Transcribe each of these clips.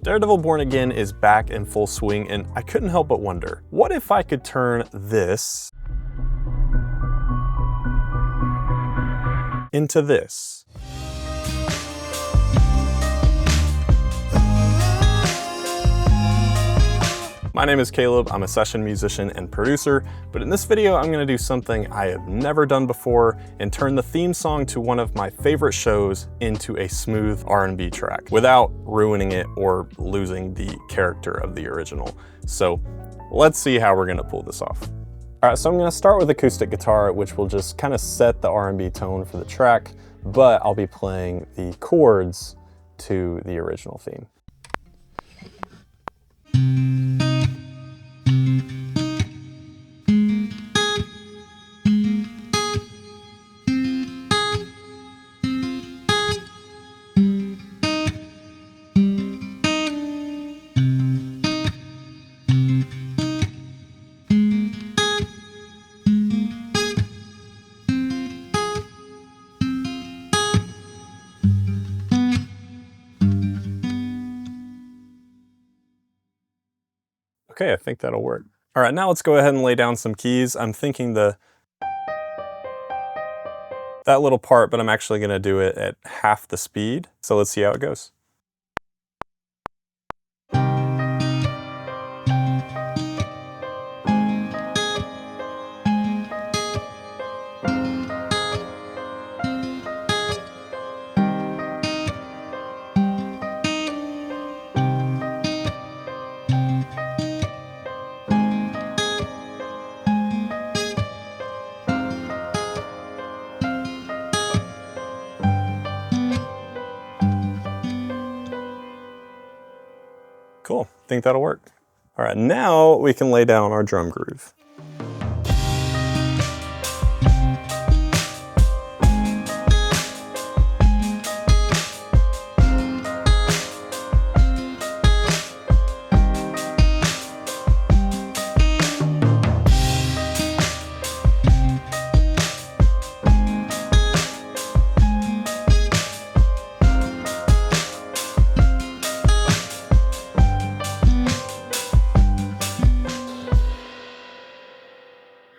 Daredevil Born Again is back in full swing, and I couldn't help but wonder, what if I could turn this into this? My name is Caleb, I'm a session musician and producer, but in this video I'm going to do something I have never done before and turn the theme song to one of my favorite shows into a smooth R&B track without ruining it or losing the character of the original. So let's see how we're going to pull this off. All right, so I'm going to start with acoustic guitar, which will just kind of set the R&B tone for the track, but I'll be playing the chords to the original theme. Okay, I think that'll work. All right, now let's go ahead and lay down some keys. I'm thinking that little part, but I'm actually gonna do it at half the speed. So let's see how it goes. Cool, think that'll work. All right, now we can lay down our drum groove.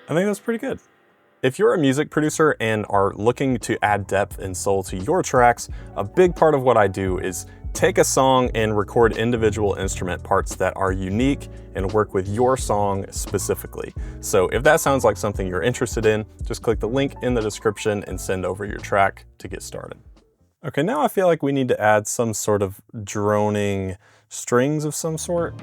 I think that's pretty good. If you're a music producer and are looking to add depth and soul to your tracks, a big part of what I do is take a song and record individual instrument parts that are unique and work with your song specifically. So if that sounds like something you're interested in, just click the link in the description and send over your track to get started. Okay, now I feel like we need to add some sort of droning strings of some sort.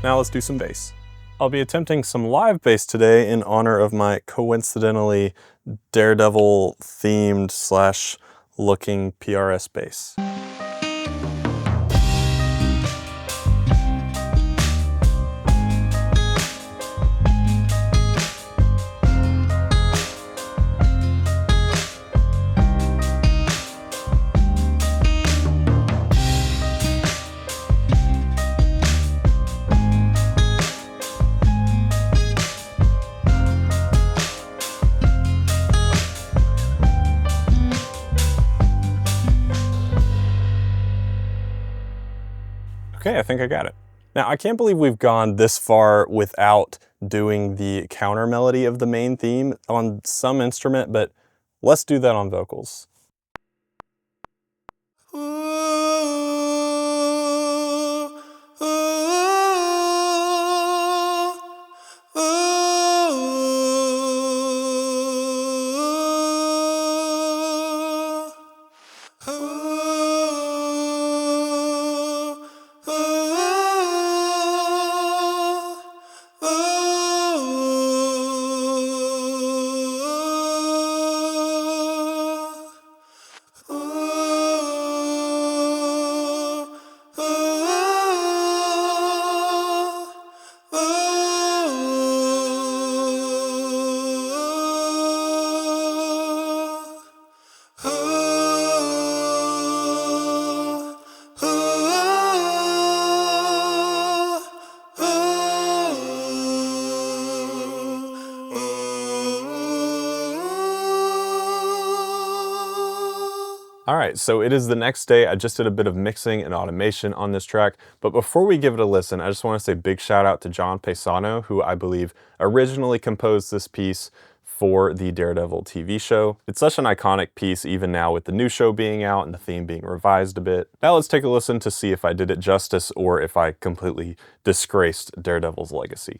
Now let's do some bass. I'll be attempting some live bass today in honor of my coincidentally Daredevil themed / looking PRS bass. Okay, I think I got it. Now, I can't believe we've gone this far without doing the counter melody of the main theme on some instrument, but let's do that on vocals. All right, so it is the next day. I just did a bit of mixing and automation on this track, but before we give it a listen, I just want to say big shout out to John Paisano, who I believe originally composed this piece for the Daredevil TV show. It's such an iconic piece even now with the new show being out and the theme being revised a bit. Now let's take a listen to see if I did it justice or if I completely disgraced Daredevil's legacy.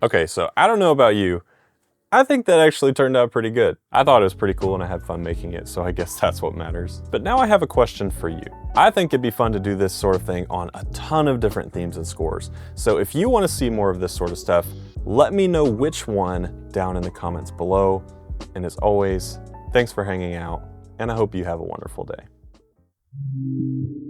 Okay, so I don't know about you, I think that actually turned out pretty good. I thought it was pretty cool and I had fun making it, so I guess that's what matters. But now I have a question for you. I think it'd be fun to do this sort of thing on a ton of different themes and scores. So if you want to see more of this sort of stuff, let me know which one down in the comments below. And as always, thanks for hanging out, and I hope you have a wonderful day.